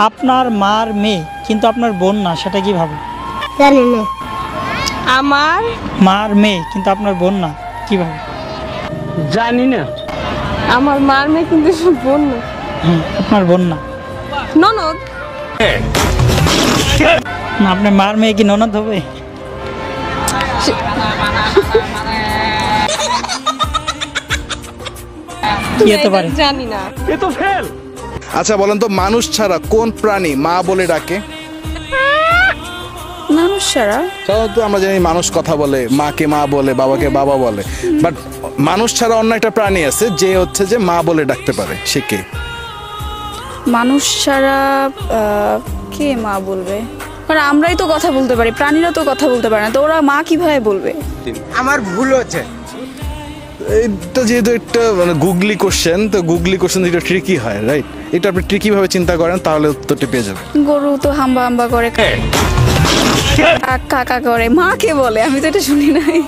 আপনার মার মেয়ে কিন্তু আপনার বোন না, সেটা কিভাবে? জানি না। আমার মার মেয়ে কিন্তু আপনার বোন না, কিভাবে? জানি না। আমার মার মেয়ে কিন্তু বোন না, আপনার বোন না। ননদ। না, আপনার মার মেয়ে কি ননদ হবে? কি হতে পারে? জানি না। এ তো ফেল। আচ্ছা বলেন তো, মানুষ ছাড়া কোন প্রাণী মা বলে ডাকে? মানুষ ছাড়া সাধারণত আমরা জানি মানুষ কথা বলে, মাকে মা বলে, বাবাকে বাবা বলে, বাট মানুষ ছাড়া অন্য একটা প্রাণী আছে যে হচ্ছে যে মা বলে ডাকতে পারে, সে কে? মানুষ ছাড়া কে মা বলবে? কারণ আমরাই তো কথা বলতে পারি, প্রাণীরা তো কথা বলতে পারে না, তো ওরা মা কিভাবে বলবে? আমার ভুল হচ্ছে। এটা যেহেতু একটা মানে গুগলি কোশ্চেন, তো গুগলি কোশ্চেন যেটা ট্রিকি হয়, রাইট? এটা আপনি ট্রিকি ভাবে চিন্তা করেন তাহলে উত্তরটি পেয়ে যাবেন। গরু তো হাম্বা হাম্বা করে, কাকা করে, মা কে বলে? আমি তো এটা শুনি নাই।